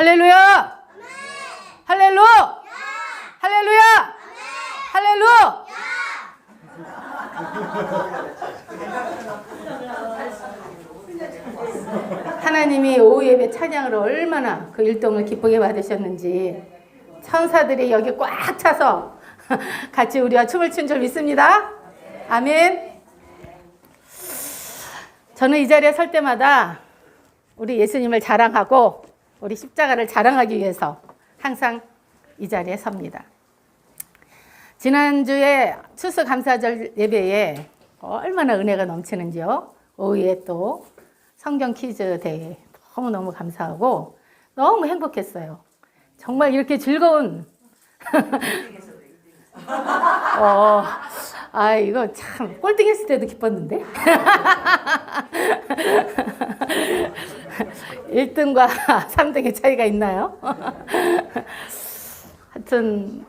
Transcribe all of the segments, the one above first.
할렐루야! 할렐루야! 할렐루야! 할렐루야! 하나님이 오후 예배 찬양으로 얼마나 그 일동을 기쁘게 받으셨는지 천사들이 여기 꽉 차서 같이 우리와 춤을 춘 줄 믿습니다. 아멘. 저는 이 자리에 설 때마다 우리 예수님을 자랑하고 우리 십자가를 자랑하기 위해서 항상 이 자리에 섭니다. 지난주에 추수감사절 예배에 얼마나 은혜가 넘치는지요. 오후에 또 성경 퀴즈 대회 너무너무 감사하고 너무 행복했어요. 정말 이렇게 즐거운 이거 참 꼴등했을 때도 기뻤는데 1등과 3등의 차이가 있나요? 하여튼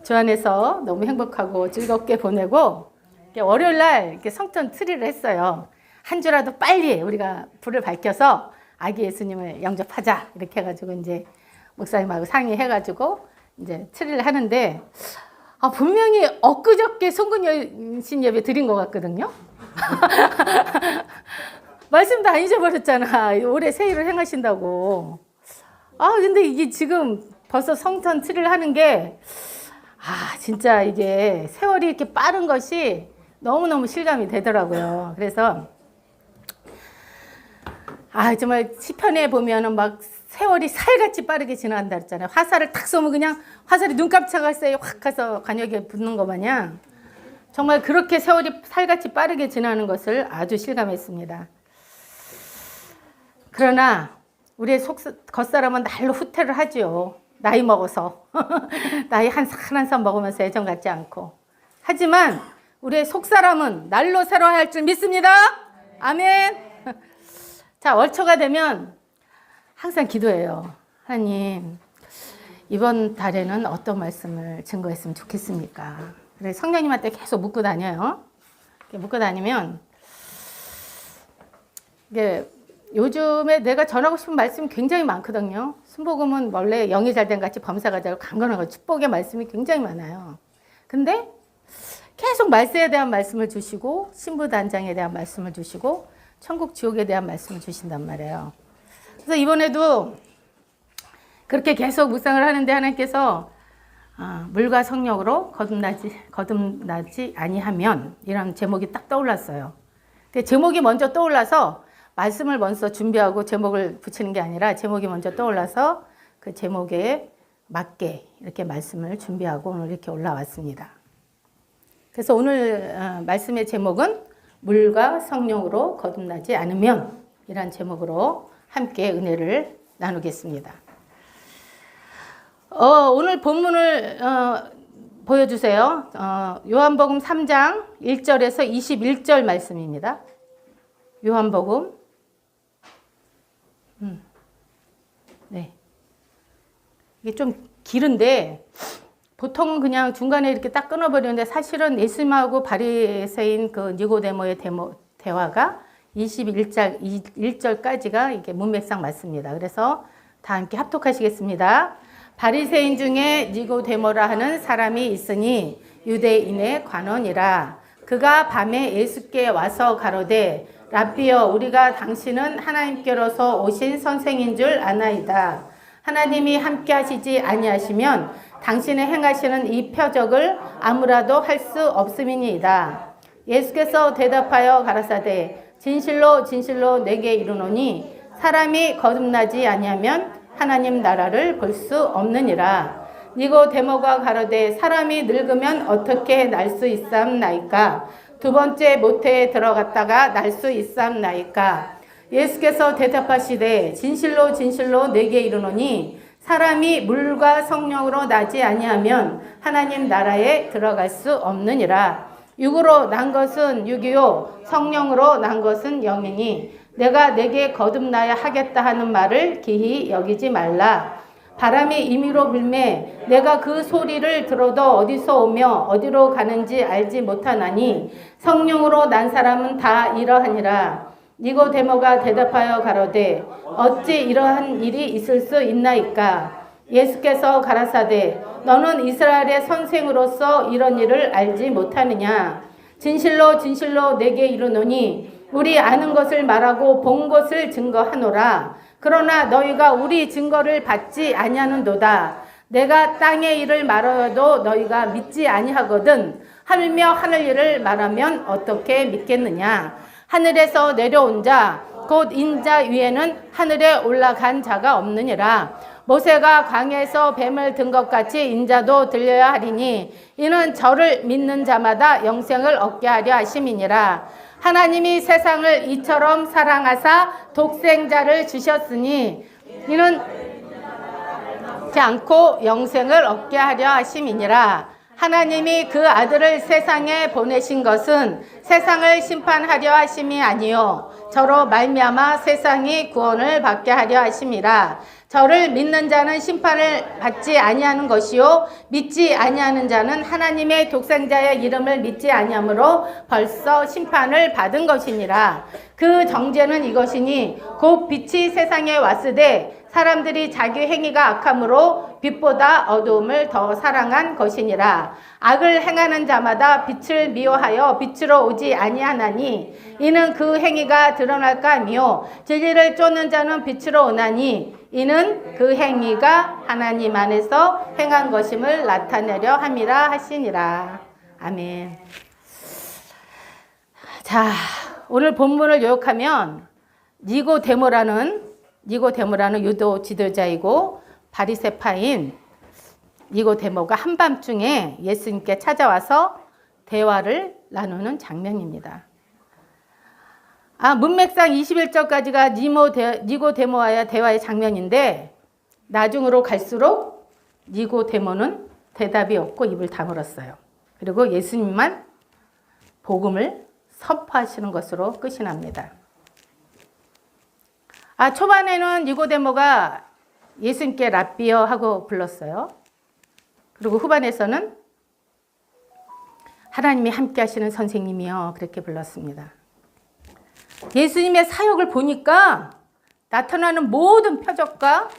주 안에서 너무 행복하고 즐겁게 보내고 월요일날 이렇게 성전 트리를 했어요. 한 주라도 빨리 우리가 불을 밝혀서 아기 예수님을 영접하자 이렇게 해가지고 이제 목사님하고 상의해가지고 이제 트리를 하는데 분명히 엊그저께 송근여신 예배 드린 것 같거든요. 말씀도 안 잊어버렸잖아. 올해 새해를 행하신다고. 근데 이게 지금 벌써 성전 트리를 하는 게 진짜 이게 세월이 이렇게 빠른 것이 너무너무 실감이 되더라고요. 그래서 정말 시편에 보면은 막 세월이 살같이 빠르게 지나간다 그랬잖아요. 화살을 탁 쏘면 그냥 화살이 눈 깜짝할 새에 확 가서 관역에 붙는 것 마냥 정말 그렇게 세월이 살같이 빠르게 지나는 것을 아주 실감했습니다. 그러나 우리의 겉사람은 날로 후퇴를 하지요. 나이 먹어서 나이 한 산 먹으면서 예전 같지 않고. 하지만 우리의 속사람은 날로 새로워할 줄 믿습니다. 아멘. 자, 월초가 되면 항상 기도해요. 하나님, 이번 달에는 어떤 말씀을 증거했으면 좋겠습니까? 그래서 성령님한테 계속 묻고 다녀요. 묻고 다니면 이게 요즘에 내가 전하고 싶은 말씀이 굉장히 많거든요. 순복음은 원래 영이 잘된 같이 범사가 잘 강건하고 축복의 말씀이 굉장히 많아요. 근데 계속 말세에 대한 말씀을 주시고 신부단장에 대한 말씀을 주시고 천국 지옥에 대한 말씀을 주신단 말이에요. 그래서 이번에도 그렇게 계속 묵상을 하는데 하나님께서 물과 성령으로 거듭나지 아니하면 이런 제목이 딱 떠올랐어요. 근데 제목이 먼저 떠올라서 말씀을 먼저 준비하고 제목을 붙이는 게 아니라 제목이 먼저 떠올라서 그 제목에 맞게 이렇게 말씀을 준비하고 오늘 이렇게 올라왔습니다. 그래서 오늘 말씀의 제목은 물과 성령으로 거듭나지 않으면 이란 제목으로 함께 은혜를 나누겠습니다. 오늘 본문을 보여주세요. 요한복음 3장 1절에서 21절 말씀입니다. 요한복음 네. 이게 좀 길은데 보통은 그냥 중간에 이렇게 딱 끊어버리는데 사실은 예수님하고 바리새인 그 니고데모의 대화가 21절까지가 이게 문맥상 맞습니다. 그래서 다 함께 합독하시겠습니다. 바리새인 중에 니고데모라 하는 사람이 있으니 유대인의 관원이라. 그가 밤에 예수께 와서 가로되 랍비여, 우리가 당신은 하나님께로서 오신 선생인 줄 아나이다. 하나님이 함께 하시지 아니하시면 당신의 행하시는 이 표적을 아무라도 할 수 없음이니이다. 예수께서 대답하여 가라사대 진실로 진실로 내게 이르노니 사람이 거듭나지 아니하면 하나님 나라를 볼 수 없느니라. 니고데모가 가로되 사람이 늙으면 어떻게 날 수 있삼나이까? 두 번째 모태에 들어갔다가 날 수 있삼나이까? 예수께서 대답하시되 진실로 진실로 내게 이르노니 사람이 물과 성령으로 나지 아니하면 하나님 나라에 들어갈 수 없느니라. 육으로 난 것은 육이요 성령으로 난 것은 영이니 내가 내게 거듭나야 하겠다 하는 말을 기히 여기지 말라. 바람이 임의로 불매 내가 그 소리를 들어도 어디서 오며 어디로 가는지 알지 못하나니 성령으로 난 사람은 다 이러하니라. 니고데모가 대답하여 가로되 어찌 이러한 일이 있을 수 있나이까? 예수께서 가라사대 너는 이스라엘의 선생으로서 이런 일을 알지 못하느냐? 진실로 진실로 내게 이르노니 우리 아는 것을 말하고 본 것을 증거하노라. 그러나 너희가 우리 증거를 받지 아니하는도다. 내가 땅의 일을 말하여도 너희가 믿지 아니하거든. 하물며 하늘 일을 말하면 어떻게 믿겠느냐? 하늘에서 내려온 자 곧 인자 위에는 하늘에 올라간 자가 없느니라. 모세가 광야에서 뱀을 든 것 같이 인자도 들려야 하리니 이는 저를 믿는 자마다 영생을 얻게 하려 하심이니라. 하나님이 세상을 이처럼 사랑하사 독생자를 주셨으니 이는 죽지 않고 영생을 얻게 하려 하심이니라. 하나님이 그 아들을 세상에 보내신 것은 세상을 심판하려 하심이 아니요 저로 말미암아 세상이 구원을 받게 하려 하심이라. 저를 믿는 자는 심판을 받지 아니하는 것이요 믿지 아니하는 자는 하나님의 독생자의 이름을 믿지 아니하므로 벌써 심판을 받은 것이니라. 그 정죄는 이것이니 곧 빛이 세상에 왔으되 사람들이 자기 행위가 악함으로 빛보다 어두움을 더 사랑한 것이니라. 악을 행하는 자마다 빛을 미워하여 빛으로 오지 아니하나니 이는 그 행위가 드러날까 하며 진리를 쫓는 자는 빛으로 오나니 이는 그 행위가 하나님 안에서 행한 것임을 나타내려 함이라 하시니라. 아멘. 자, 오늘 본문을 요약하면 니고데모라는 유도 지도자이고 바리새파인 니고데모가 한밤중에 예수님께 찾아와서 대화를 나누는 장면입니다. 문맥상 21절까지가 니고데모와의 대화의 장면인데 나중으로 갈수록 니고데모는 대답이 없고 입을 다물었어요. 그리고 예수님만 복음을 선포하시는 것으로 끝이 납니다. 초반에는 니고데모가 예수님께 랍비여 하고 불렀어요. 그리고 후반에서는 하나님이 함께 하시는 선생님이여 그렇게 불렀습니다. 예수님의 사역을 보니까 나타나는 모든 표적과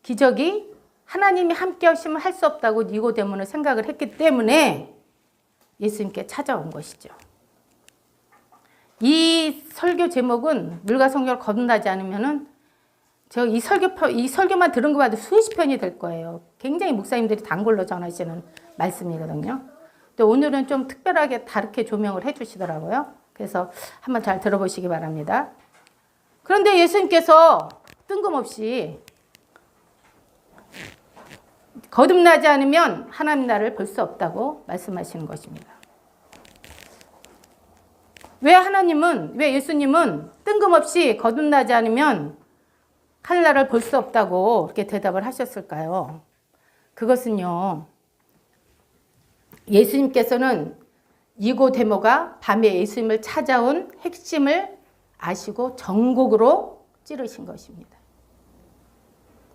기적이 하나님이 함께 하시면 할 수 없다고 니고데모는 생각을 했기 때문에 예수님께 찾아온 것이죠. 이 설교 제목은 물과 성경을 거듭나지 않으면은 이 설교만 들은 것만 해도 수십 편이 될 거예요. 굉장히 목사님들이 단골로 전하시는 말씀이거든요. 또 오늘은 좀 특별하게 다르게 조명을 해주시더라고요. 그래서 한번 잘 들어보시기 바랍니다. 그런데 예수님께서 뜬금없이 거듭나지 않으면 하나님 나라를 볼 수 없다고 말씀하시는 것입니다. 왜 예수님은 뜬금없이 거듭나지 않으면 하늘나라를 볼 수 없다고 이렇게 대답을 하셨을까요? 그것은요, 예수님께서는 니고데모가 밤에 예수님을 찾아온 핵심을 아시고 정곡으로 찌르신 것입니다.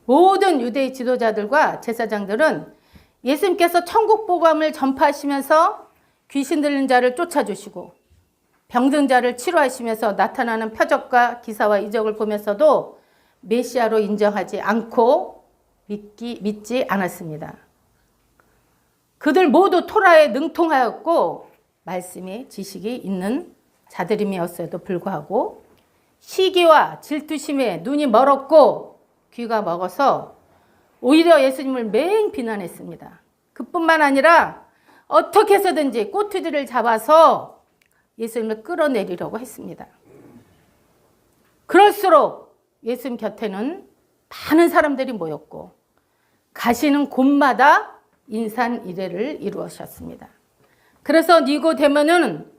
모든 유대의 지도자들과 제사장들은 예수님께서 천국 복음을 전파하시면서 귀신 들린 자를 쫓아주시고 병든 자를 치료하시면서 나타나는 표적과 기사와 이적을 보면서도 메시아로 인정하지 않고 믿지 않았습니다. 그들 모두 토라에 능통하였고 말씀의 지식이 있는 자들임이었어도 불구하고 시기와 질투심에 눈이 멀었고 귀가 먹어서 오히려 예수님을 맹 비난했습니다. 그뿐만 아니라 어떻게 해서든지 꼬투리를 잡아서 예수님을 끌어내리려고 했습니다. 그럴수록 예수님 곁에는 많은 사람들이 모였고 가시는 곳마다 인산 이례를 이루셨습니다. 그래서 니고데모는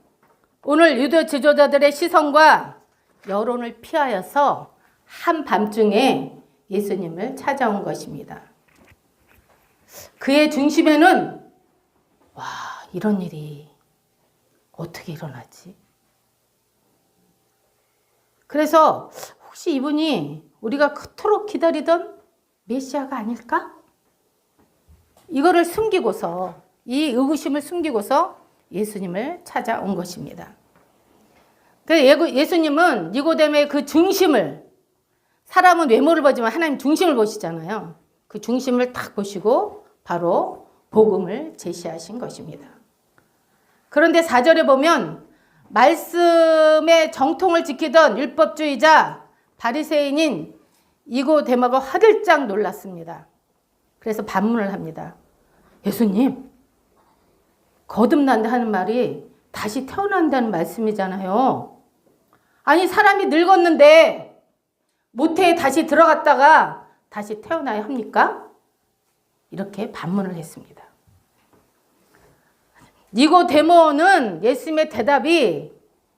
오늘 유대 지도자들의 시선과 여론을 피하여서 한밤중에 예수님을 찾아온 것입니다. 그의 중심에는 이런 일이 어떻게 일어나지? 그래서 혹시 이분이 우리가 그토록 기다리던 메시아가 아닐까? 이거를 숨기고서 이 의구심을 숨기고서 예수님을 찾아온 것입니다. 그래서 예수님은 니고데모의 그 중심을, 사람은 외모를 보지만 하나님 중심을 보시잖아요. 그 중심을 딱 보시고 바로 복음을 제시하신 것입니다. 그런데 4절에 보면 말씀의 정통을 지키던 율법주의자 바리새인인 니고데모가 화들짝 놀랐습니다. 그래서 반문을 합니다. 예수님, 거듭난다 하는 말이 다시 태어난다는 말씀이잖아요. 아니, 사람이 늙었는데 모태에 다시 들어갔다가 다시 태어나야 합니까? 이렇게 반문을 했습니다. 니고데모는 예수님의 대답이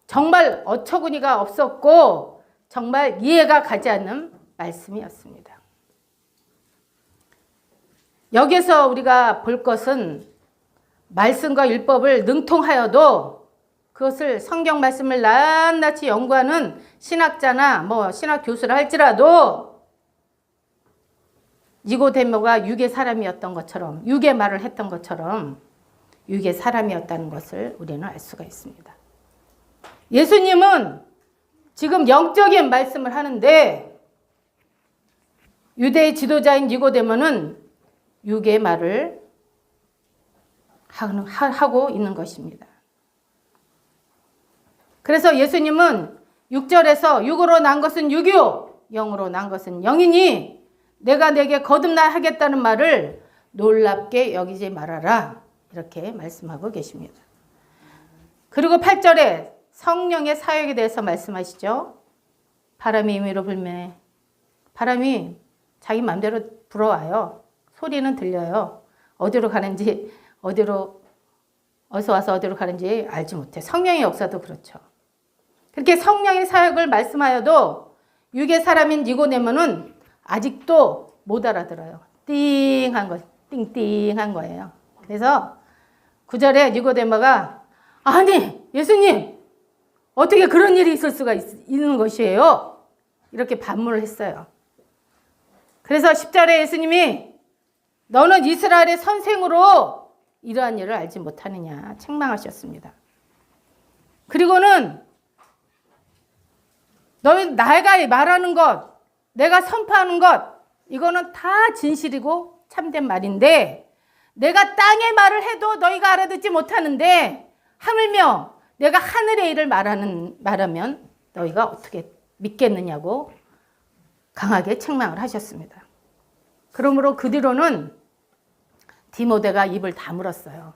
정말 어처구니가 없었고 정말 이해가 가지 않는 말씀이었습니다. 여기서 우리가 볼 것은 말씀과 율법을 능통하여도 그것을 성경 말씀을 낱낱이 연구하는 신학자나 신학 교수를 할지라도 니고데모가 육의 사람이었던 것처럼, 육의 말을 했던 것처럼 육의 사람이었다는 것을 우리는 알 수가 있습니다. 예수님은 지금 영적인 말씀을 하는데 유대의 지도자인 니고데모는 육의 말을 하고 있는 것입니다. 그래서 예수님은 6절에서 육으로 난 것은 육이요 영으로 난 것은 영이니 내가 내게 거듭나 하겠다는 말을 놀랍게 여기지 말아라, 이렇게 말씀하고 계십니다. 그리고 8절에 성령의 사역에 대해서 말씀하시죠. 바람이 임의로 불매, 바람이 자기 마음대로 불어와요. 소리는 들려요. 어디로 가는지, 어디서 와서 어디로 가는지 알지 못해. 성령의 역사도 그렇죠. 그렇게 성령의 사역을 말씀하여도 육의 사람인 니고데모는 아직도 못 알아들어요. 띵띵한 거예요. 그래서 9절에 니고데모가 아니, 예수님, 어떻게 그런 일이 있을 수가 있는 것이에요? 이렇게 반문을 했어요. 그래서 10절에 예수님이 너는 이스라엘의 선생으로 이러한 일을 알지 못하느냐 책망하셨습니다. 그리고는 내가 말하는 것, 내가 선포하는 것, 이거는 다 진실이고 참된 말인데 내가 땅의 말을 해도 너희가 알아듣지 못하는데 하물며 내가 하늘의 일을 말하면 너희가 어떻게 믿겠느냐고 강하게 책망을 하셨습니다. 그러므로 그 뒤로는 디모데가 입을 다물었어요.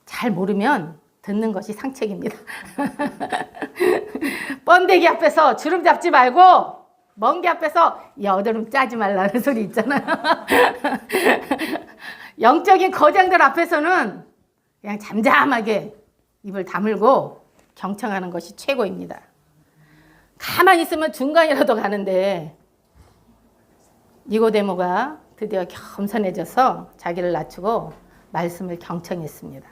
잘 모르면 듣는 것이 상책입니다. 번데기 앞에서 주름 잡지 말고 멍게 앞에서 여드름 짜지 말라는 소리 있잖아요. 영적인 거장들 앞에서는 그냥 잠잠하게 입을 다물고 경청하는 것이 최고입니다. 가만히 있으면 중간이라도 가는데 니고데모가 드디어 겸손해져서 자기를 낮추고 말씀을 경청했습니다.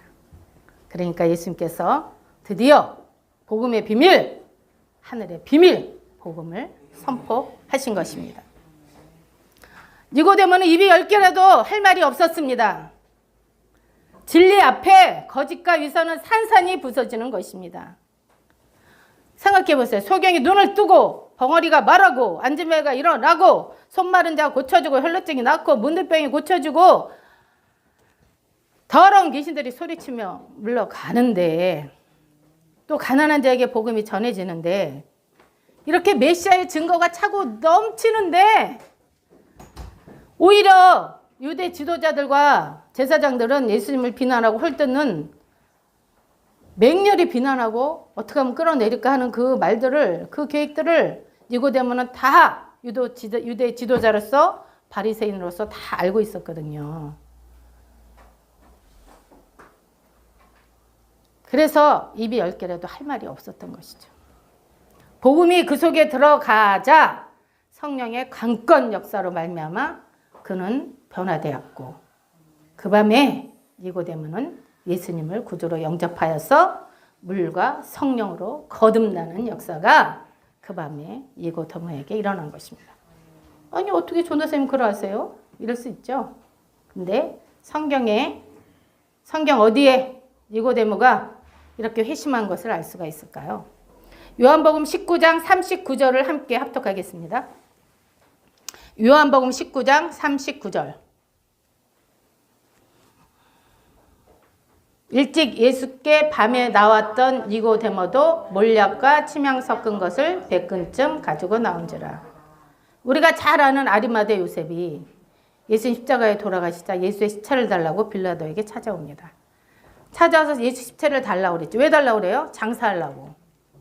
그러니까 예수님께서 드디어 복음의 비밀, 하늘의 비밀, 복음을 선포하신 것입니다. 니고데모는 입이 10개라도 할 말이 없었습니다. 진리 앞에 거짓과 위선은 산산이 부서지는 것입니다. 생각해 보세요. 소경이 눈을 뜨고 벙어리가 말하고 앉은 애가 일어나고 손 마른 자가 고쳐지고 혈루증이 낫고 문둥병이 고쳐지고 더러운 귀신들이 소리치며 물러가는데 또 가난한 자에게 복음이 전해지는데 이렇게 메시아의 증거가 차고 넘치는데 오히려 유대 지도자들과 제사장들은 예수님을 비난하고 헐뜯는 맹렬히 비난하고 어떻게 하면 끌어내릴까 하는 그 말들을, 그 계획들을 니고데모는 다 유대 지도자로서 바리새인으로서 다 알고 있었거든요. 그래서 입이 10개라도 할 말이 없었던 것이죠. 복음이 그 속에 들어가자 성령의 강권 역사로 말미암아 그는 변화되었고 그 밤에 니고데모는 예수님을 구주로 영접하여서 물과 성령으로 거듭나는 역사가 그 밤에 니고데모에게 일어난 것입니다. 아니 어떻게 전도사님 그러하세요? 이럴 수 있죠. 근데 성경 어디에 니고데모가 이렇게 회심한 것을 알 수가 있을까요? 요한복음 19장 39절을 함께 합독하겠습니다. 요한복음 19장 39절. 일찍 예수께 밤에 나왔던 니고데모도 몰약과 침향 섞은 것을 100근쯤 가지고 나온지라. 우리가 잘 아는 아리마대 요셉이 예수님 십자가에 돌아가시자 예수의 시체를 달라고 빌라도에게 찾아옵니다. 찾아와서 예수 시체를 달라고 그랬죠. 왜 달라고 그래요? 장사하려고.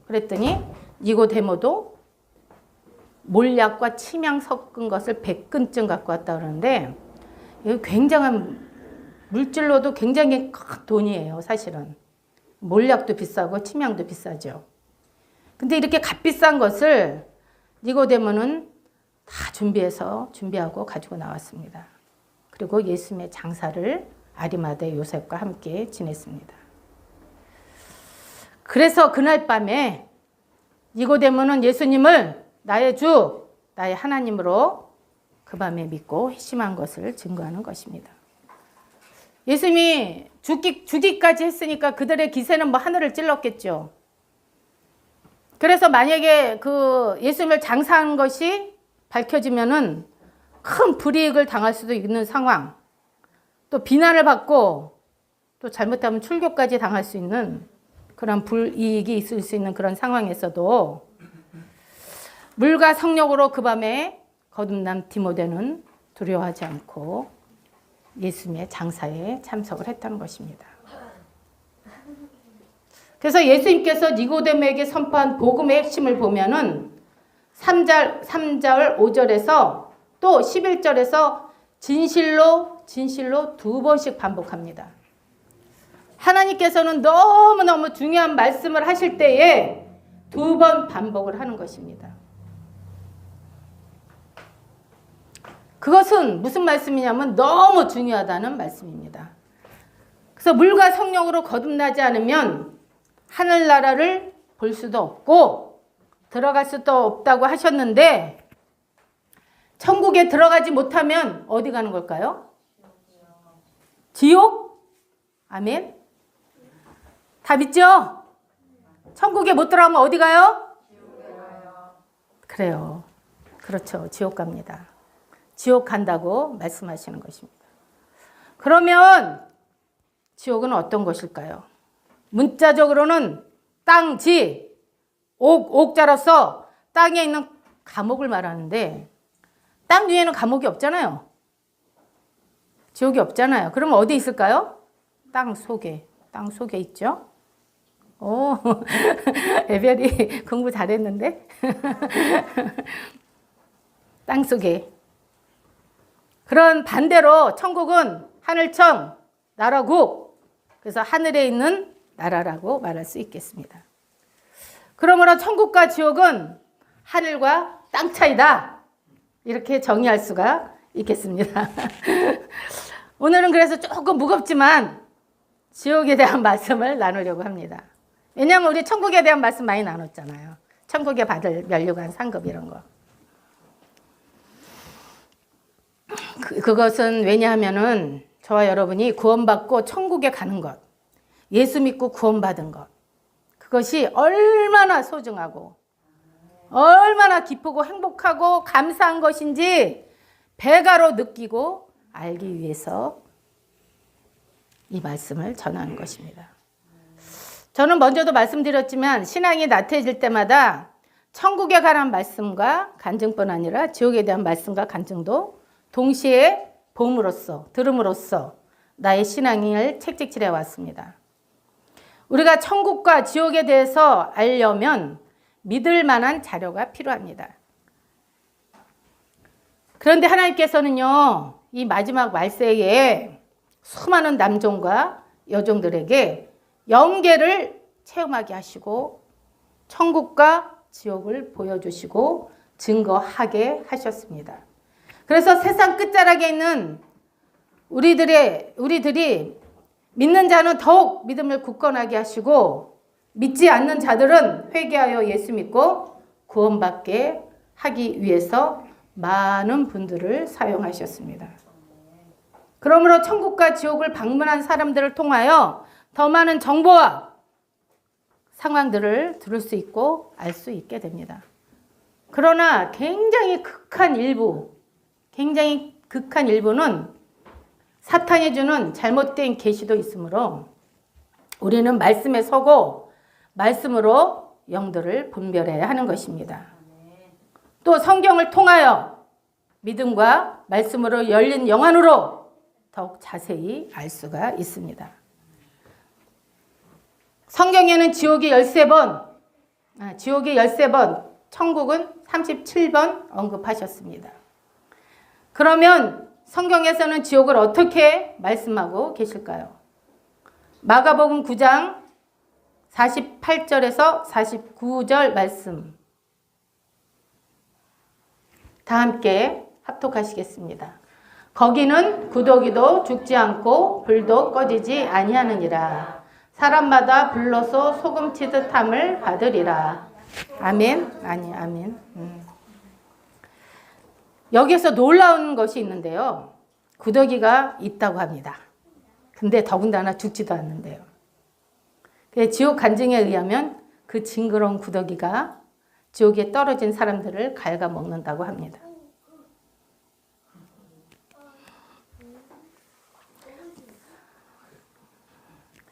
그랬더니 니고데모도 몰약과 침향 섞은 것을 100근쯤 갖고 왔다 그러는데 이거 굉장한 물질로도 굉장히 큰 돈이에요. 사실은. 몰약도 비싸고 침향도 비싸죠. 근데 이렇게 값비싼 것을 니고데모는 다 준비하고 가지고 나왔습니다. 그리고 예수님의 장사를 아리마대 요셉과 함께 지냈습니다. 그래서 그날 밤에 니고데모는 예수님을 나의 주, 나의 하나님으로 그 밤에 믿고 회심한 것을 증거하는 것입니다. 예수님이 죽기까지 했으니까 그들의 기세는 뭐 하늘을 찔렀겠죠. 그래서 만약에 그 예수님을 장사한 것이 밝혀지면은 큰 불이익을 당할 수도 있는 상황, 또 비난을 받고 또 잘못하면 출교까지 당할 수 있는 그런 불이익이 있을 수 있는 그런 상황에서도 물과 성령으로 그 밤에 거듭난 디모데는 두려워하지 않고 예수님의 장사에 참석을 했다는 것입니다. 그래서 예수님께서 니고데모에게 선포한 복음의 핵심을 보면은 3절, 5절에서 또 11절에서 진실로 2번씩 반복합니다. 하나님께서는 너무너무 중요한 말씀을 하실 때에 2번 반복을 하는 것입니다. 그것은 무슨 말씀이냐면 너무 중요하다는 말씀입니다. 그래서 물과 성령으로 거듭나지 않으면 하늘나라를 볼 수도 없고 들어갈 수도 없다고 하셨는데 천국에 들어가지 못하면 어디 가는 걸까요? 지옥? 아멘? 다 믿죠? 천국에 못 들어가면 어디 가요? 그래요. 그렇죠. 지옥 갑니다. 지옥 간다고 말씀하시는 것입니다. 그러면 지옥은 어떤 것일까요? 문자적으로는 땅지, 옥자로서 땅에 있는 감옥을 말하는데 땅 위에는 감옥이 없잖아요. 지옥이 없잖아요. 그러면 어디 있을까요? 땅 속에 있죠. 오, 에벨이 공부 잘했는데? 땅 속에. 그런 반대로 천국은 하늘청, 나라국, 그래서 하늘에 있는 나라라고 말할 수 있겠습니다. 그러므로 천국과 지옥은 하늘과 땅 차이다. 이렇게 정의할 수가 있겠습니다. 오늘은 그래서 조금 무겁지만 지옥에 대한 말씀을 나누려고 합니다. 왜냐하면 우리 천국에 대한 말씀 많이 나눴잖아요. 천국에 받을 면류관 상급 이런 거. 그것은 왜냐하면은 저와 여러분이 구원받고 천국에 가는 것, 예수 믿고 구원받은 것, 그것이 얼마나 소중하고 얼마나 기쁘고 행복하고 감사한 것인지 배가로 느끼고 알기 위해서 이 말씀을 전하는 것입니다. 저는 먼저도 말씀드렸지만 신앙이 나태해질 때마다 천국에 관한 말씀과 간증뿐 아니라 지옥에 대한 말씀과 간증도 동시에 들음으로써 나의 신앙을 채찍질해 왔습니다. 우리가 천국과 지옥에 대해서 알려면 믿을 만한 자료가 필요합니다. 그런데 하나님께서는요, 이 마지막 말세에 수많은 남종과 여종들에게 영계를 체험하게 하시고 천국과 지옥을 보여주시고 증거하게 하셨습니다. 그래서 세상 끝자락에 있는 우리들이 믿는 자는 더욱 믿음을 굳건하게 하시고 믿지 않는 자들은 회개하여 예수 믿고 구원받게 하기 위해서 많은 분들을 사용하셨습니다. 그러므로 천국과 지옥을 방문한 사람들을 통하여 더 많은 정보와 상황들을 들을 수 있고 알 수 있게 됩니다. 그러나 굉장히 극한 일부는 사탄이 주는 잘못된 계시도 있으므로 우리는 말씀에 서고 말씀으로 영들을 분별해야 하는 것입니다. 또 성경을 통하여 믿음과 말씀으로 열린 영 안으로 더욱 자세히 알 수가 있습니다. 성경에는 지옥이 13번, 천국은 37번 언급하셨습니다. 그러면 성경에서는 지옥을 어떻게 말씀하고 계실까요? 마가복음 9장 48절에서 49절 말씀 다 함께 합독하시겠습니다. 거기는 구더기도 죽지 않고 불도 꺼지지 아니하느니라. 사람마다 불로서 소금 치듯 함을 받으리라. 아멘? 아멘. 여기에서 놀라운 것이 있는데요. 구더기가 있다고 합니다. 근데 더군다나 죽지도 않는데요. 지옥 간증에 의하면 그 징그러운 구더기가 지옥에 떨어진 사람들을 갉아먹는다고 합니다.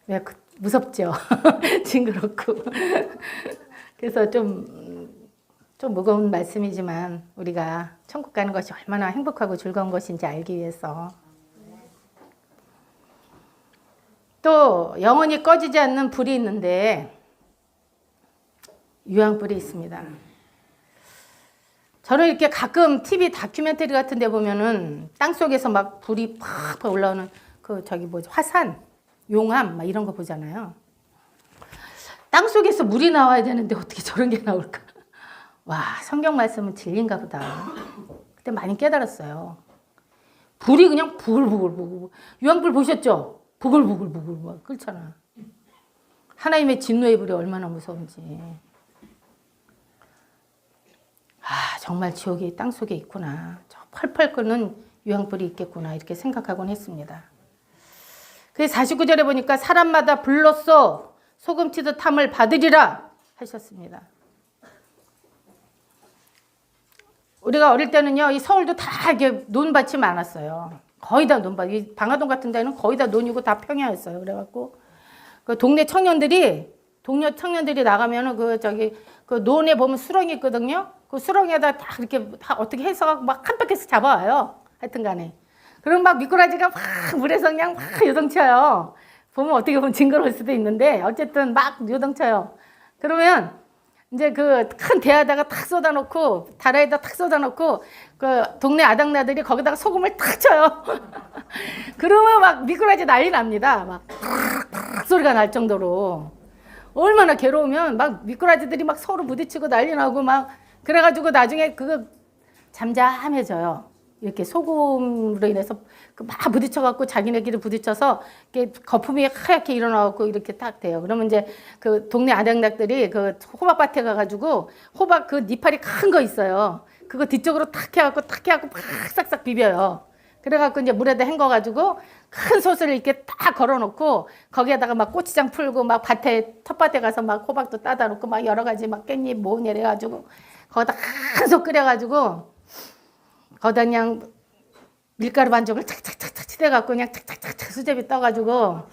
왜 무섭죠? 징그럽고. 그래서 좀 무거운 말씀이지만 우리가 천국 가는 것이 얼마나 행복하고 즐거운 것인지 알기 위해서. 또 영원히 꺼지지 않는 불이 있는데 유황불이 있습니다. 저는 이렇게 가끔 TV 다큐멘터리 같은 데 보면은 땅속에서 막 불이 팍 올라오는 화산, 용암 막 이런 거 보잖아요. 땅속에서 물이 나와야 되는데 어떻게 저런 게 나올까? 와, 성경 말씀은 진리인가 보다. 그때 많이 깨달았어요. 불이 그냥 부글부글. 유황불 보셨죠? 부글부글 막 끓잖아. 하나님의 진노의 불이 얼마나 무서운지. 정말 지옥이 땅속에 있구나. 저 펄펄 끓는 유황불이 있겠구나. 이렇게 생각하곤 했습니다. 그래서 49절에 보니까 사람마다 불로써 소금 치듯 함을 받으리라 하셨습니다. 우리가 어릴 때는요, 이 서울도 다 이게 논밭이 많았어요. 거의 다 논밭. 이 방화동 같은 데는 거의 다 논이고 다 평야였어요. 그래갖고 그 동네 청년들이 나가면은 그 논에 보면 수렁이 있거든요. 그 수렁에다 다 이렇게 다 어떻게 해서 막 한 바퀴씩 잡아와요. 하여튼간에. 그럼 막 미꾸라지가 막 물에서 그냥 막 요동쳐요. 보면 어떻게 보면 징그러울 수도 있는데 어쨌든 막 요동쳐요. 그러면 이제 그 큰 대야에다가 탁 쏟아놓고 다라에다 탁 쏟아놓고 그 동네 아당나들이 거기다가 소금을 탁 쳐요. 그러면 막 미꾸라지 난리 납니다. 막 소리가 날 정도로. 얼마나 괴로우면 막 미꾸라지들이 막 서로 부딪히고 난리 나고 막 그래가지고 나중에 그거 잠잠해져요. 이렇게 소금으로 인해서 막 부딪혀갖고 자기네끼리 부딪혀서 이렇게 거품이 하얗게 일어나갖고 이렇게 딱 돼요. 그러면 이제 그 동네 아당닭들이 그 호박밭에 가가지고 호박 그 니파리 큰 거 있어요. 그거 뒤쪽으로 탁 해갖고 막 싹싹 비벼요. 그래갖고 이제 물에다 헹궈가지고 큰 솥을 이렇게 딱 걸어놓고 거기에다가 막 고추장 풀고 막 텃밭에 가서 막 호박도 따다 놓고 막 여러 가지 막 깻잎 뭐냐 이래가지고 거기다 큰 솥 끓여가지고 거기다 그냥 밀가루 반죽을 착착착착 치대갖고 그냥 착착착착 수제비 떠가지고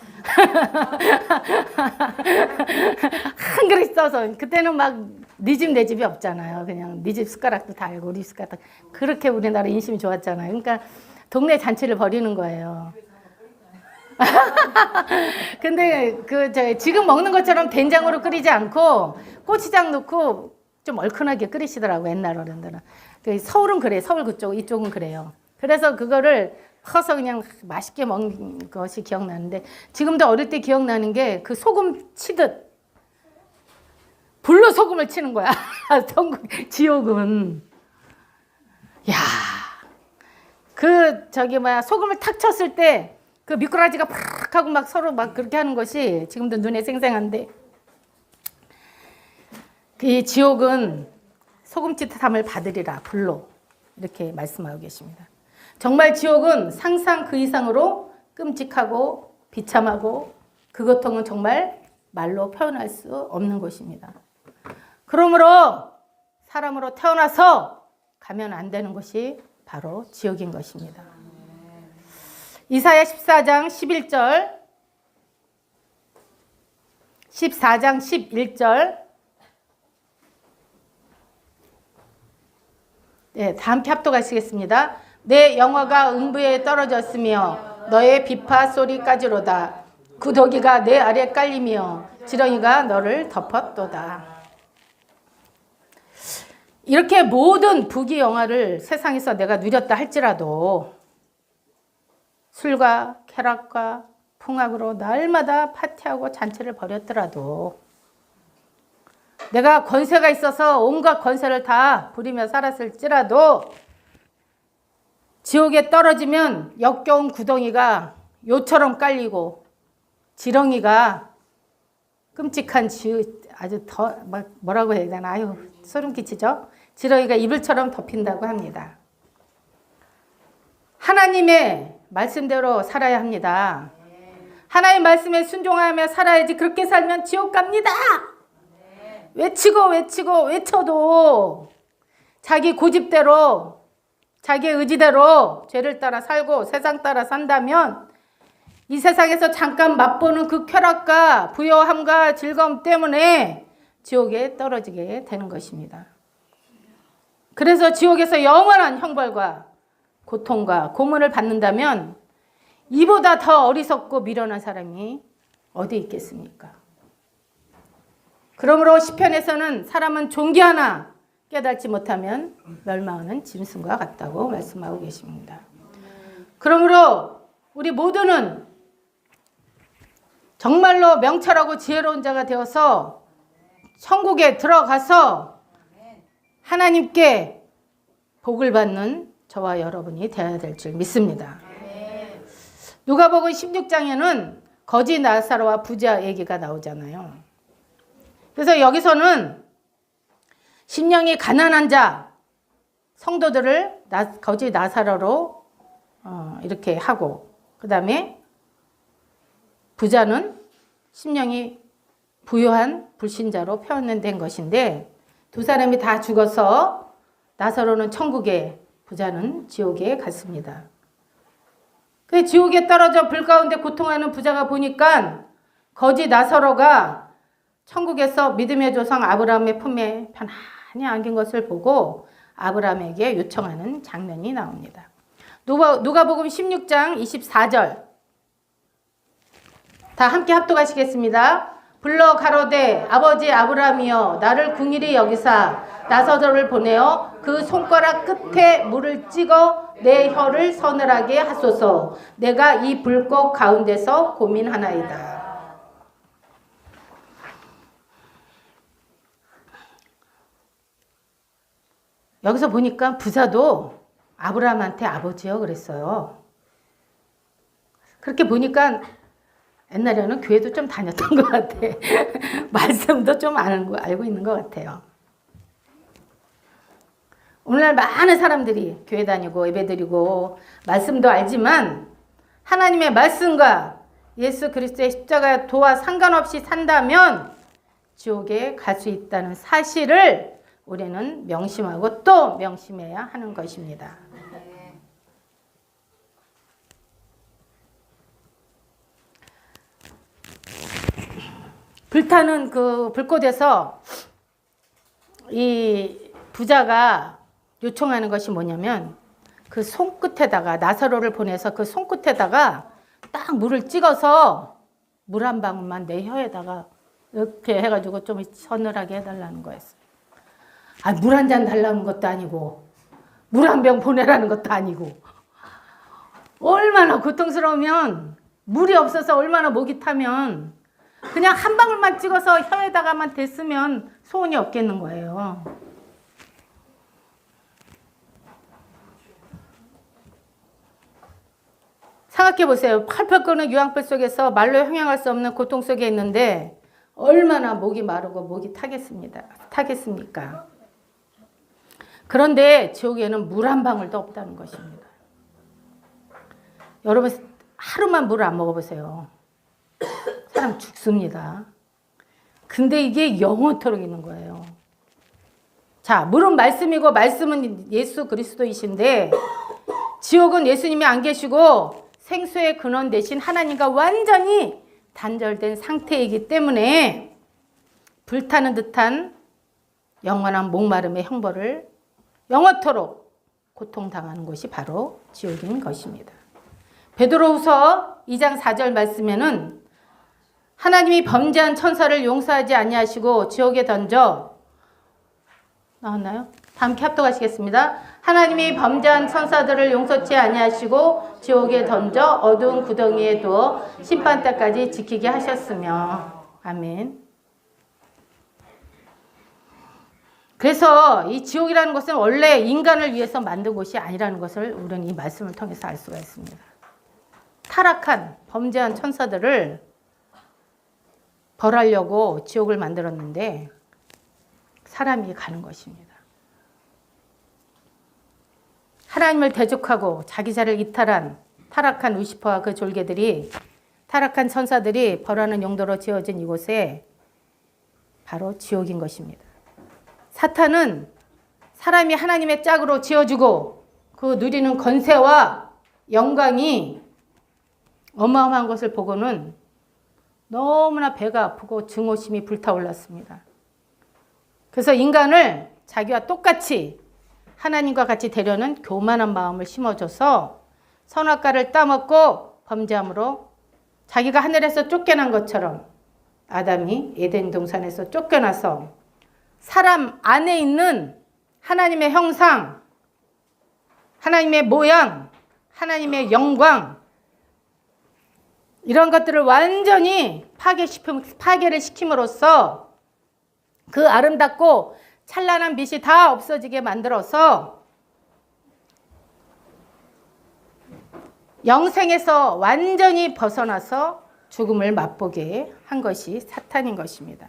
한 그릇 써서 그때는 막 네 집 내 집이 없잖아요. 그냥 네 집 숟가락도 다 알고 우리 숟가락 그렇게 우리나라 인심이 좋았잖아요. 그러니까 동네 잔치를 벌이는 거예요. 근데 지금 먹는 것처럼 된장으로 끓이지 않고 고추장 넣고 좀 얼큰하게 끓이시더라고 옛날 어른들은. 서울은 그래, 서울 그쪽, 이쪽은 그래요. 그래서 그거를 퍼서 그냥 맛있게 먹는 것이 기억나는데 지금도 어릴 때 기억나는 게 그 소금 치듯 불로 소금을 치는 거야. 지옥은. 야, 소금을 탁 쳤을 때 그 미꾸라지가 팍 하고 막 서로 막 그렇게 하는 것이 지금도 눈에 생생한데 이 지옥은 소금짓함을 받으리라 불로 이렇게 말씀하고 계십니다. 정말 지옥은 상상 그 이상으로 끔찍하고 비참하고 그 고통은 정말 말로 표현할 수 없는 곳입니다. 그러므로 사람으로 태어나서 가면 안 되는 곳이 바로 지옥인 것입니다. 이사야 14장 11절, 14장 11절, 네, 다 함께 합독하시겠습니다. 내 영화가 음부에 떨어졌으며 너의 비파 소리까지로다. 구더기가 내 아래 깔리며 지렁이가 너를 덮었도다. 이렇게 모든 부귀 영화를 세상에서 내가 누렸다 할지라도 술과 쾌락과 풍악으로 날마다 파티하고 잔치를 벌였더라도 내가 권세가 있어서 온갖 권세를 다 부리며 살았을지라도 지옥에 떨어지면 역겨운 구덩이가 요처럼 깔리고 지렁이가 끔찍한 아주 더 뭐라고 해야 되나 아유 소름 끼치죠. 지렁이가 이불처럼 덮인다고 합니다. 하나님의 말씀대로 살아야 합니다. 하나님의 말씀에 순종하며 살아야지. 그렇게 살면 지옥 갑니다. 외치고 외쳐도 자기 고집대로 자기 의지대로 죄를 따라 살고 세상 따라 산다면 이 세상에서 잠깐 맛보는 그 쾌락과 부요함과 즐거움 때문에 지옥에 떨어지게 되는 것입니다. 그래서 지옥에서 영원한 형벌과 고통과 고문을 받는다면 이보다 더 어리석고 미련한 사람이 어디 있겠습니까? 그러므로 시편에서는 사람은 종기 하나 깨닫지 못하면 멸망하는 짐승과 같다고 말씀하고 계십니다. 그러므로 우리 모두는 정말로 명철하고 지혜로운 자가 되어서 천국에 들어가서 하나님께 복을 받는 저와 여러분이 되어야 될 줄 믿습니다. 누가복음 16장에는 거지 나사로와 부자 얘기가 나오잖아요. 그래서 여기서는 심령이 가난한 자 성도들을 거지 나사로로 이렇게 하고 그 다음에 부자는 심령이 부유한 불신자로 표현된 것인데 두 사람이 다 죽어서 나사로는 천국에 부자는 지옥에 갔습니다. 그 지옥에 떨어져 불 가운데 고통하는 부자가 보니까 거지 나사로가 천국에서 믿음의 조상 아브라함의 품에 편안히 안긴 것을 보고 아브라함에게 요청하는 장면이 나옵니다. 누가복음 16장 24절 다 함께 합독하시겠습니다. 불러 가로되 아버지 아브라함이여 나를 궁일이 여기사 나사로를 보내어 그 손가락 끝에 물을 찍어 내 혀를 서늘하게 하소서. 내가 이 불꽃 가운데서 고민하나이다. 여기서 보니까 부자도 아브라함한테 아버지요 그랬어요. 그렇게 보니까 옛날에는 교회도 좀 다녔던 것 같아. 말씀도 좀 알고 있는 것 같아요. 오늘날 많은 사람들이 교회 다니고 예배드리고 말씀도 알지만 하나님의 말씀과 예수 그리스도의 십자가 도와 상관없이 산다면 지옥에 갈 수 있다는 사실을 우리는 명심하고 또 명심해야 하는 것입니다. 불타는 그 불꽃에서 이 부자가 요청하는 것이 뭐냐면 그 손끝에다가 나사로를 보내서 그 손끝에다가 딱 물을 찍어서 물 한 방울만 내 혀에다가 이렇게 해가지고 좀 서늘하게 해달라는 거였어요. 아, 물 한 잔 달라는 것도 아니고 물 한 병 보내라는 것도 아니고 얼마나 고통스러우면 물이 없어서 얼마나 목이 타면 그냥 한 방울만 찍어서 혀에다가만 댔으면 소원이 없겠는 거예요. 생각해 보세요. 펄펄 끓는 유황불 속에서 말로 형용할 수 없는 고통 속에 있는데 얼마나 목이 마르고 목이 타겠습니까? 그런데 지옥에는 물 한 방울도 없다는 것입니다. 여러분 하루만 물을 안 먹어보세요. 사람 죽습니다. 근데 이게 영원토록 있는 거예요. 자, 물은 말씀이고 말씀은 예수 그리스도이신데 지옥은 예수님이 안 계시고 생수의 근원 대신 하나님과 완전히 단절된 상태이기 때문에 불타는 듯한 영원한 목마름의 형벌을 영원토록 고통당하는 곳이 바로 지옥인 것입니다. 베드로후서 2장 4절 말씀에는 하나님이 범죄한 천사를 용서하지 아니하시고 지옥에 던져 나왔나요? 다 함께 합독하시겠습니다. 하나님이 범죄한 천사들을 용서치 아니하시고 지옥에 던져 어두운 구덩이에 두어 심판 때까지 지키게 하셨으며. 아멘. 그래서 이 지옥이라는 것은 원래 인간을 위해서 만든 곳이 아니라는 것을 우리는 이 말씀을 통해서 알 수가 있습니다. 타락한 범죄한 천사들을 벌하려고 지옥을 만들었는데 사람이 가는 것입니다. 하나님을 대적하고 자기 자를 이탈한 타락한 루시퍼와 그 졸개들이 타락한 천사들이 벌하는 용도로 지어진 이곳에 바로 지옥인 것입니다. 사탄은 사람이 하나님의 짝으로 지어주고 그 누리는 권세와 영광이 어마어마한 것을 보고는 너무나 배가 아프고 증오심이 불타올랐습니다. 그래서 인간을 자기와 똑같이 하나님과 같이 되려는 교만한 마음을 심어줘서 선악과를 따먹고 범죄함으로 자기가 하늘에서 쫓겨난 것처럼 아담이 에덴 동산에서 쫓겨나서 사람 안에 있는 하나님의 형상, 하나님의 모양, 하나님의 영광 이런 것들을 완전히 파괴를 시킴으로써 그 아름답고 찬란한 빛이 다 없어지게 만들어서 영생에서 완전히 벗어나서 죽음을 맛보게 한 것이 사탄인 것입니다.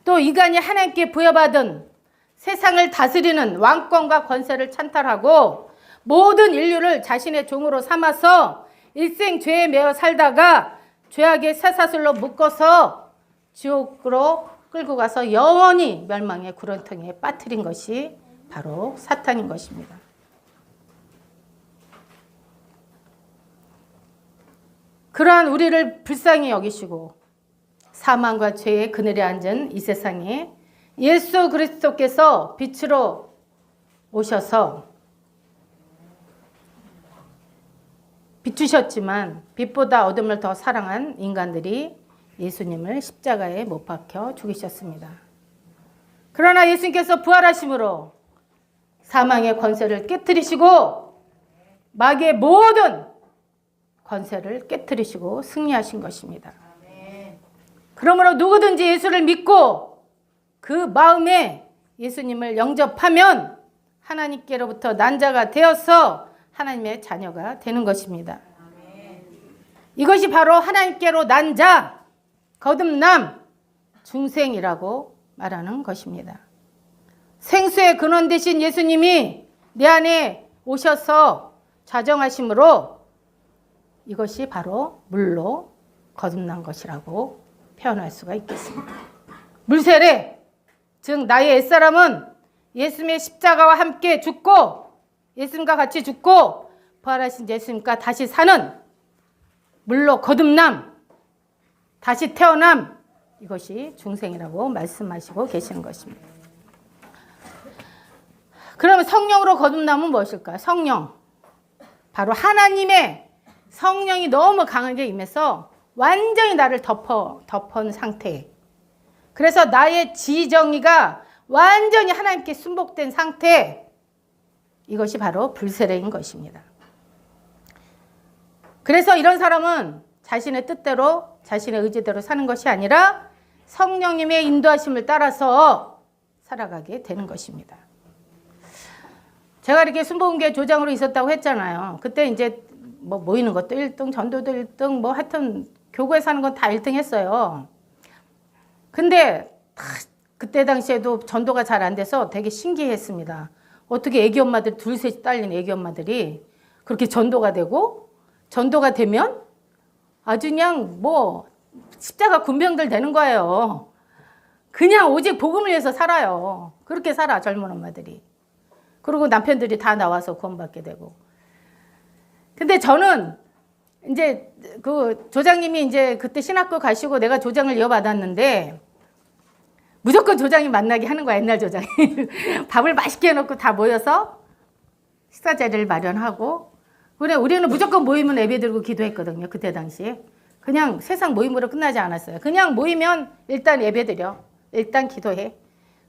또 인간이 하나님께 부여받은 세상을 다스리는 왕권과 권세를 찬탈하고 모든 인류를 자신의 종으로 삼아서 일생 죄에 매여 살다가 죄악의 쇠사슬로 묶어서 지옥으로 끌고 가서 영원히 멸망의 구렁텅이에 빠뜨린 것이 바로 사탄인 것입니다. 그러한 우리를 불쌍히 여기시고 사망과 죄의 그늘에 앉은 이 세상에 예수 그리스도께서 빛으로 오셔서 비추셨지만 빛보다 어둠을 더 사랑한 인간들이 예수님을 십자가에 못 박혀 죽이셨습니다. 그러나 예수님께서 부활하심으로 사망의 권세를 깨뜨리시고 마귀의 모든 권세를 깨뜨리시고 승리하신 것입니다. 그러므로 누구든지 예수를 믿고 그 마음에 예수님을 영접하면 하나님께로부터 난 자가 되어서 하나님의 자녀가 되는 것입니다. 이것이 바로 하나님께로 난 자, 거듭남, 중생이라고 말하는 것입니다. 생수의 근원 되신 예수님이 내 안에 오셔서 좌정하심으로 이것이 바로 물로 거듭난 것이라고 표현할 수가 있겠습니다. 물세례, 즉 나의 옛사람은 예수님의 십자가와 함께 죽고 예수님과 같이 죽고 부활하신 예수님과 다시 사는 물로 거듭남, 다시 태어남, 이것이 중생이라고 말씀하시고 계시는 것입니다. 그러면 성령으로 거듭남은 무엇일까요? 성령. 바로 하나님의 성령이 너무 강하게 임해서 완전히 나를 덮은 상태. 그래서 나의 지정의가 완전히 하나님께 순복된 상태. 이것이 바로 불세례인 것입니다. 그래서 이런 사람은 자신의 뜻대로 자신의 의지대로 사는 것이 아니라 성령님의 인도하심을 따라서 살아가게 되는 것입니다. 제가 이렇게 순복음교회 조장으로 있었다고 했잖아요. 그때 이제 뭐 모이는 것도 1등, 전도도 1등, 뭐 하여튼 교구에 사는 건 다 1등 했어요. 근데 그때 당시에도 전도가 잘 안 돼서 되게 신기했습니다. 어떻게 애기 엄마들 둘, 셋이 딸린 애기 엄마들이 그렇게 전도가 되고 전도가 되면 아주 그냥 뭐 십자가 군병들 되는 거예요. 그냥 오직 복음을 위해서 살아요. 그렇게 살아, 젊은 엄마들이. 그리고 남편들이 다 나와서 구원받게 되고. 근데 저는 이제 그 조장님이 이제 그때 신학교 가시고 내가 조장을 이어받았는데 무조건 조장님 만나게 하는 거야, 옛날 조장이. 밥을 맛있게 해놓고 다 모여서 식사 자리를 마련하고. 그래, 우리는 무조건 모이면 예배 드리고 기도했거든요, 그때 당시에. 그냥 세상 모임으로 끝나지 않았어요. 그냥 모이면 일단 예배 드려. 일단 기도해.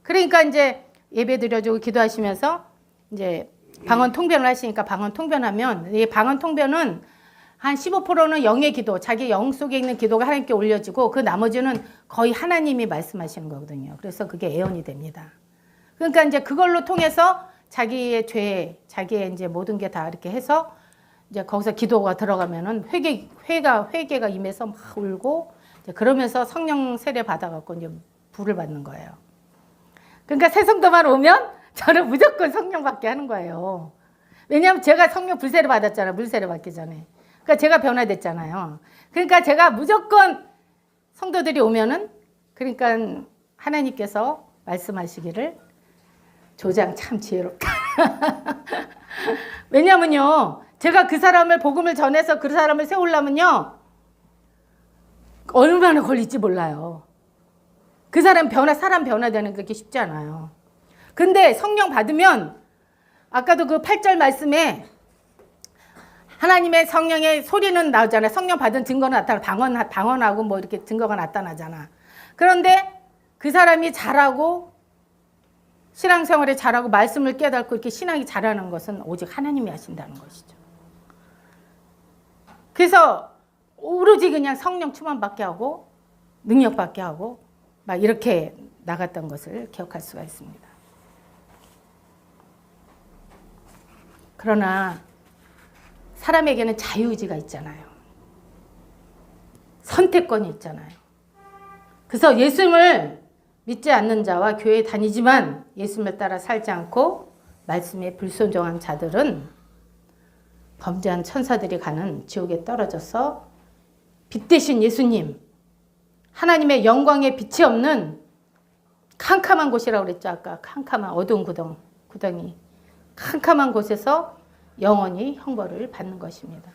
그러니까 이제 예배 드려주고 기도하시면서 이제 방언 통변을 하시니까 방언 통변하면 이 방언 통변은 한 15%는 영의 기도, 자기 영 속에 있는 기도가 하나님께 올려지고 그 나머지는 거의 하나님이 말씀하시는 거거든요. 그래서 그게 예언이 됩니다. 그러니까 이제 그걸로 통해서 자기의 죄, 자기의 이제 모든 게 다 이렇게 해서 이제 거기서 기도가 들어가면은 회개가 임해서 막 울고 이제 그러면서 성령 세례 받아갖고 이제 불을 받는 거예요. 그러니까 새 성도만 오면 저는 무조건 성령 받게 하는 거예요. 왜냐하면 제가 성령 불세례 받았잖아요. 물세례 받기 전에. 그러니까 제가 변화됐잖아요. 그러니까 제가 무조건 성도들이 오면은 그러니까 하나님께서 말씀하시기를 조장 참 지혜롭다. 왜냐면요. 제가 그 사람을 복음을 전해서 그 사람을 세우려면요. 얼마나 걸릴지 몰라요. 그 사람 변화되는 게 그렇게 쉽지 않아요. 근데 성령 받으면 아까도 그 8절 말씀에 하나님의 성령의 소리는 나오잖아요. 성령 받은 증거는 나타나 방언하고 뭐 이렇게 증거가 나타나잖아. 그런데 그 사람이 잘하고 신앙생활에 잘하고 말씀을 깨닫고 이렇게 신앙이 잘하는 것은 오직 하나님이 하신다는 것이죠. 그래서 오로지 그냥 성령 충만받게 하고 능력받게 하고 막 이렇게 나갔던 것을 기억할 수가 있습니다. 그러나 사람에게는 자유의지가 있잖아요. 선택권이 있잖아요. 그래서 예수님을 믿지 않는 자와 교회에 다니지만 예수님을 따라 살지 않고 말씀에 불순종한 자들은 범죄한 천사들이 가는 지옥에 떨어져서 빛 대신 예수님, 하나님의 영광의 빛이 없는 캄캄한 곳이라고 그랬죠. 아까 캄캄한 어두운 구덩이. 캄캄한 곳에서 영원히 형벌을 받는 것입니다.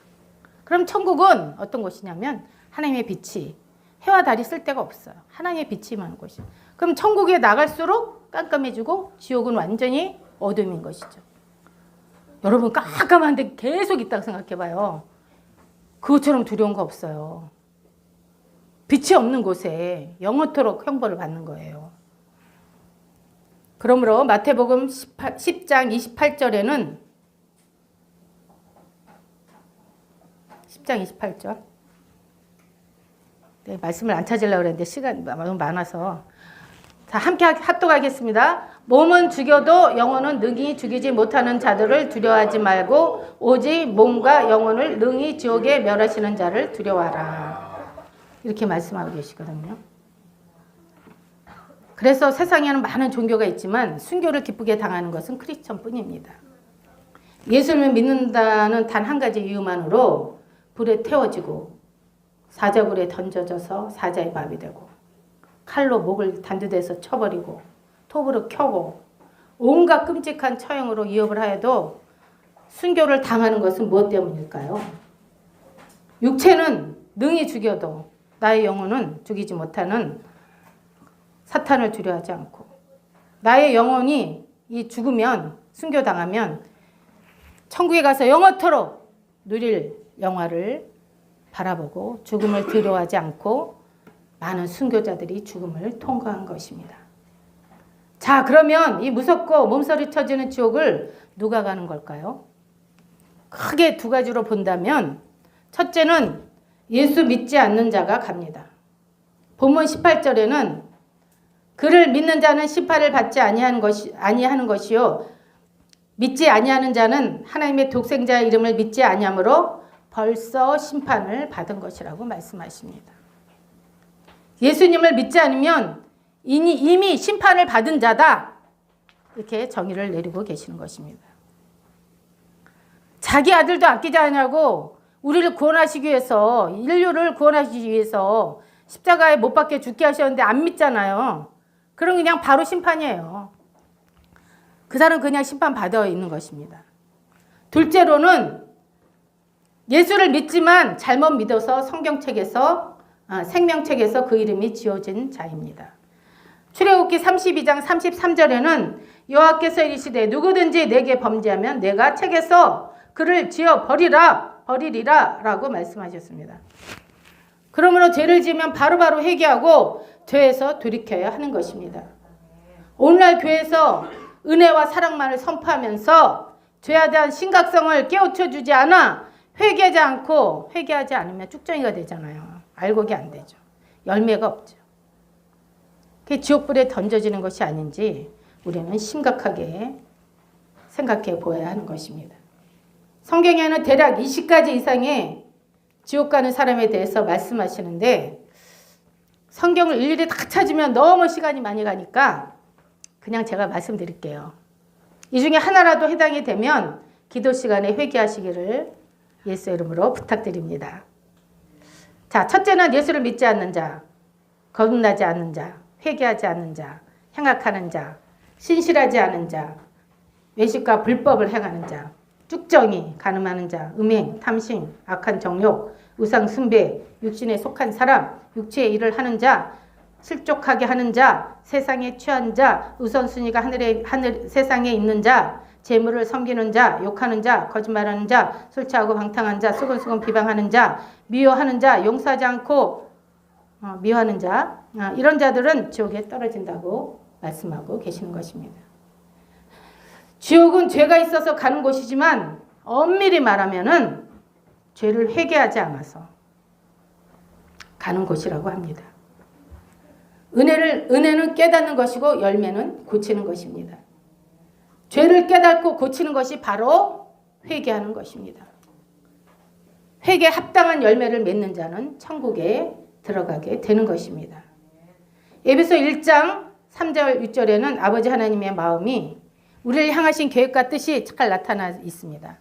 그럼 천국은 어떤 곳이냐면 하나님의 빛이 해와 달이 쓸 데가 없어요. 하나님의 빛이 임하는 곳이에요. 그럼 천국에 나갈수록 깜깜해지고 지옥은 완전히 어둠인 것이죠. 여러분 깜깜한데 계속 있다고 생각해봐요. 그것처럼 두려운 거 없어요. 빛이 없는 곳에 영원토록 형벌을 받는 거예요. 그러므로 마태복음 10장 28절에는 10장 28절 네, 말씀을 안 찾으려고 그랬는데 시간이 너무 많아서 자, 함께 합독하겠습니다. 몸은 죽여도 영혼은 능히 죽이지 못하는 자들을 두려워하지 말고 오직 몸과 영혼을 능히 지옥에 멸하시는 자를 두려워하라. 이렇게 말씀하고 계시거든요. 그래서 세상에는 많은 종교가 있지만 순교를 기쁘게 당하는 것은 크리스천뿐입니다. 예수님을 믿는다는 단 한 가지 이유만으로 불에 태워지고 사자굴에 던져져서 사자의 밥이 되고 칼로 목을 단두대서 쳐버리고 톱으로 켜고 온갖 끔찍한 처형으로 위협을 하여도 순교를 당하는 것은 무엇 때문일까요? 육체는 능히 죽여도 나의 영혼은 죽이지 못하는 사탄을 두려워하지 않고 나의 영혼이 이 죽으면 순교당하면 천국에 가서 영원토록 누릴 영화를 바라보고 죽음을 두려워하지 않고 많은 순교자들이 죽음을 통과한 것입니다. 자, 그러면 이 무섭고 몸서리 쳐지는 지옥을 누가 가는 걸까요? 크게 두 가지로 본다면 첫째는 예수 믿지 않는 자가 갑니다. 본문 18절에는 그를 믿는 자는 심판을 받지 아니하는 것이요 믿지 아니하는 자는 하나님의 독생자의 이름을 믿지 아니하므로 벌써 심판을 받은 것이라고 말씀하십니다. 예수님을 믿지 않으면 이미 심판을 받은 자다. 이렇게 정의를 내리고 계시는 것입니다. 자기 아들도 아끼지 않냐고 우리를 구원하시기 위해서 인류를 구원하시기 위해서 십자가에 못 박혀 죽게 하셨는데 안 믿잖아요. 그럼 그냥 바로 심판이에요. 그 사람은 그냥 심판받아 있는 것입니다. 둘째로는 예수를 믿지만 잘못 믿어서 성경책에서 생명책에서 그 이름이 지워진 자입니다. 출애굽기 32장 33절에는 여호와께서 이르시되 누구든지 내게 범죄하면 내가 책에서 그를 지어 버리리라 라고 말씀하셨습니다. 그러므로 죄를 지으면 바로바로 회개하고 죄에서 돌이켜야 하는 것입니다. 오늘날 교회에서 은혜와 사랑만을 선포하면서 죄에 대한 심각성을 깨우쳐주지 않아 회개하지 않으면 쭉정이가 되잖아요. 알곡이 안 되죠. 열매가 없죠. 그게 지옥불에 던져지는 것이 아닌지 우리는 심각하게 생각해 보아야 하는 것입니다. 성경에는 대략 20가지 이상의 지옥 가는 사람에 대해서 말씀하시는데 성경을 일일이 다 찾으면 너무 시간이 많이 가니까 그냥 제가 말씀드릴게요. 이 중에 하나라도 해당이 되면 기도 시간에 회개하시기를 예수의 이름으로 부탁드립니다. 자, 첫째는 예수를 믿지 않는 자, 거듭나지 않는 자, 회개하지 않는 자, 행악하는 자, 신실하지 않은 자, 외식과 불법을 행하는 자, 쭉정이, 간음하는 자, 음행, 탐심, 악한 정욕, 우상 숭배, 육신에 속한 사람, 육체의 일을 하는 자, 실족하게 하는 자, 세상에 취한 자, 우선순위가 세상에 있는 자, 재물을 섬기는 자, 욕하는 자, 거짓말하는 자, 술 취하고 방탕한 자, 수근수근 비방하는 자, 미워하는 자, 용서하지 않고 미워하는 자, 이런 자들은 지옥에 떨어진다고 말씀하고 계시는 것입니다. 지옥은 죄가 있어서 가는 곳이지만 엄밀히 말하면은 죄를 회개하지 않아서 가는 곳이라고 합니다. 은혜는 깨닫는 것이고 열매는 고치는 것입니다. 죄를 깨닫고 고치는 것이 바로 회개하는 것입니다. 회개에 합당한 열매를 맺는 자는 천국에 들어가게 되는 것입니다. 에베소 1장 3절 6절에는 아버지 하나님의 마음이 우리를 향하신 계획과 뜻이 잘 나타나 있습니다.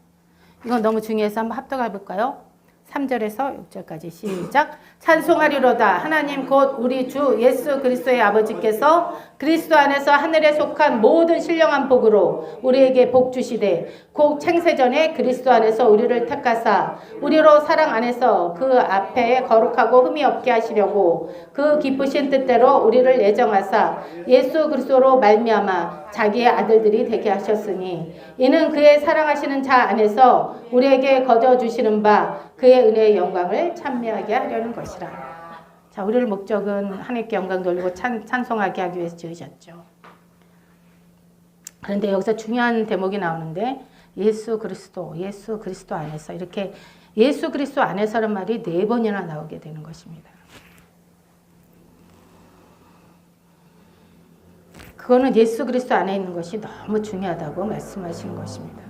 이건 너무 중요해서 한번 합독해 볼까요? 3절에서 6절까지 시작. 찬송하리로다. 하나님 곧 우리 주 예수 그리스도의 아버지께서 그리스도 안에서 하늘에 속한 모든 신령한 복으로 우리에게 복 주시되 곧 창세전에 그리스도 안에서 우리를 택하사 우리로 사랑 안에서 그 앞에 거룩하고 흠이 없게 하시려고 그 기쁘신 뜻대로 우리를 예정하사 예수 그리스도로 말미암아 자기의 아들들이 되게 하셨으니 이는 그의 사랑하시는 자 안에서 우리에게 거저주시는 바 그의 은혜의 영광을 찬미하게 하려는 것이라. 자, 우리를 목적은 하나님께 영광 돌리고 찬송하게 하기 위해서 지으셨죠. 그런데 여기서 중요한 대목이 나오는데 예수 그리스도 안에서 이렇게 예수 그리스도 안에서라는 말이 4번이나 나오게 되는 것입니다. 그거는 예수 그리스도 안에 있는 것이 너무 중요하다고 말씀하신 것입니다.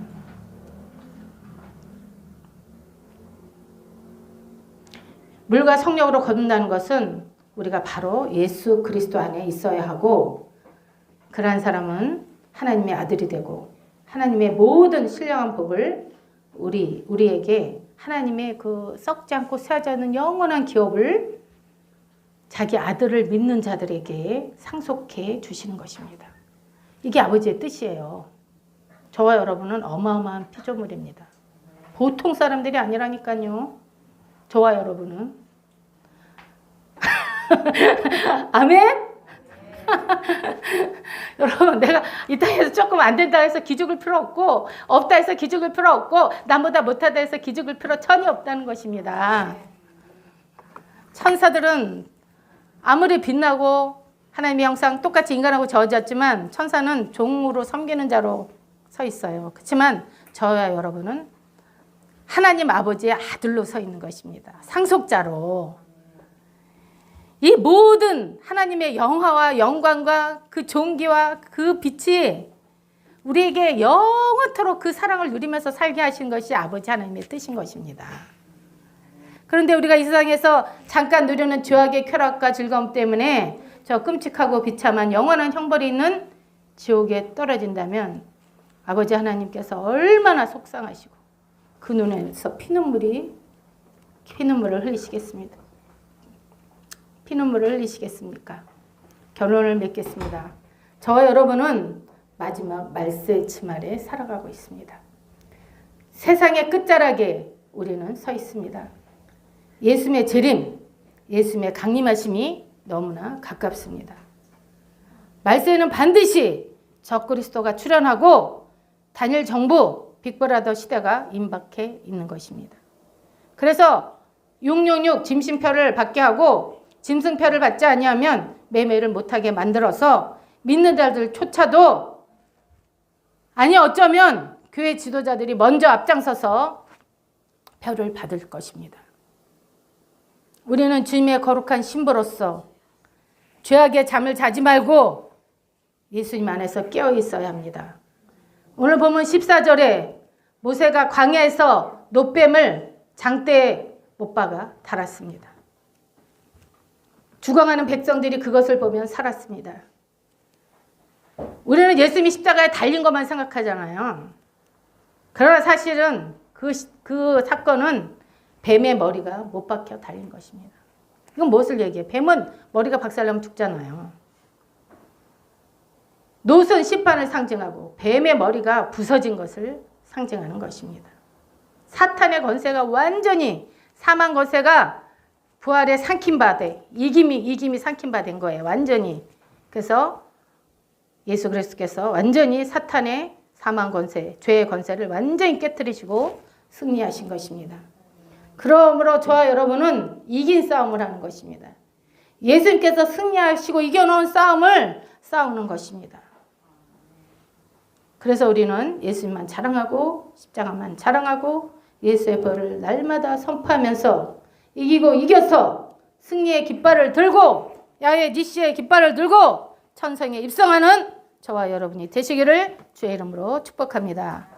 물과 성령으로 거듭나는 것은 우리가 바로 예수 그리스도 안에 있어야 하고 그러한 사람은 하나님의 아들이 되고 하나님의 모든 신령한 복을 우리에게 하나님의 그 썩지 않고 쇠하지 않는 영원한 기업을 자기 아들을 믿는 자들에게 상속해 주시는 것입니다. 이게 아버지의 뜻이에요. 저와 여러분은 어마어마한 피조물입니다. 보통 사람들이 아니라니까요. 저와 여러분은. 아멘? 여러분, 내가 이 땅에서 조금 안 된다 해서 기죽을 필요 없고 없다 해서 기죽을 필요 없고 남보다 못하다 해서 기죽을 필요 전혀 없다는 것입니다. 천사들은 아무리 빛나고 하나님의 형상 똑같이 인간하고 저어졌지만 천사는 종으로 섬기는 자로 서 있어요. 그렇지만 저와 여러분은 하나님 아버지의 아들로 서 있는 것입니다. 상속자로. 이 모든 하나님의 영화와 영광과 그 존귀와 그 빛이 우리에게 영원토록 그 사랑을 누리면서 살게 하신 것이 아버지 하나님의 뜻인 것입니다. 그런데 우리가 이 세상에서 잠깐 누리는 죄악의 쾌락과 즐거움 때문에 저 끔찍하고 비참한 영원한 형벌이 있는 지옥에 떨어진다면 아버지 하나님께서 얼마나 속상하시고 그 눈에서 피눈물을 흘리시겠습니다. 피눈물을 흘리시겠습니까? 결론을 맺겠습니다. 저와 여러분은 마지막 말세의 침 아래 살아가고 있습니다. 세상의 끝자락에 우리는 서 있습니다. 예수님의 재림, 예수님의 강림하심이 너무나 가깝습니다. 말세에는 반드시 적그리스도가 출현하고 단일 정부, 빅브라더 시대가 임박해 있는 것입니다. 그래서 666 짐승표를 받게 하고 짐승표를 받지 아니하면 매매를 못하게 만들어서 믿는 자들조차도 아니 어쩌면 교회 지도자들이 먼저 앞장서서 표를 받을 것입니다. 우리는 주님의 거룩한 신부로서 죄악의 잠을 자지 말고 예수님 안에서 깨어 있어야 합니다. 오늘 보면 14절에 모세가 광야에서 노뱀을 장대에 못 박아 달았습니다. 죽어가는 백성들이 그것을 보면 살았습니다. 우리는 예수님이 십자가에 달린 것만 생각하잖아요. 그러나 사실은 그 사건은 뱀의 머리가 못 박혀 달린 것입니다. 이건 무엇을 얘기해요? 뱀은 머리가 박살나면 죽잖아요. 노선 심판을 상징하고 뱀의 머리가 부서진 것을 상징하는 것입니다. 사탄의 권세가 완전히 사망 권세가 부활에 삼킴받아 이김이 삼킴받은 거예요. 완전히. 그래서 예수 그리스도께서 완전히 사탄의 사망 권세, 죄의 권세를 완전히 깨뜨리시고 승리하신 것입니다. 그러므로 저와 여러분은 이긴 싸움을 하는 것입니다. 예수님께서 승리하시고 이겨놓은 싸움을 싸우는 것입니다. 그래서 우리는 예수님만 자랑하고 십자가만 자랑하고 예수의 벌을 날마다 선포하면서 이기고 이겨서 승리의 깃발을 들고 야훼 니시의 깃발을 들고 천성에 입성하는 저와 여러분이 되시기를 주의 이름으로 축복합니다.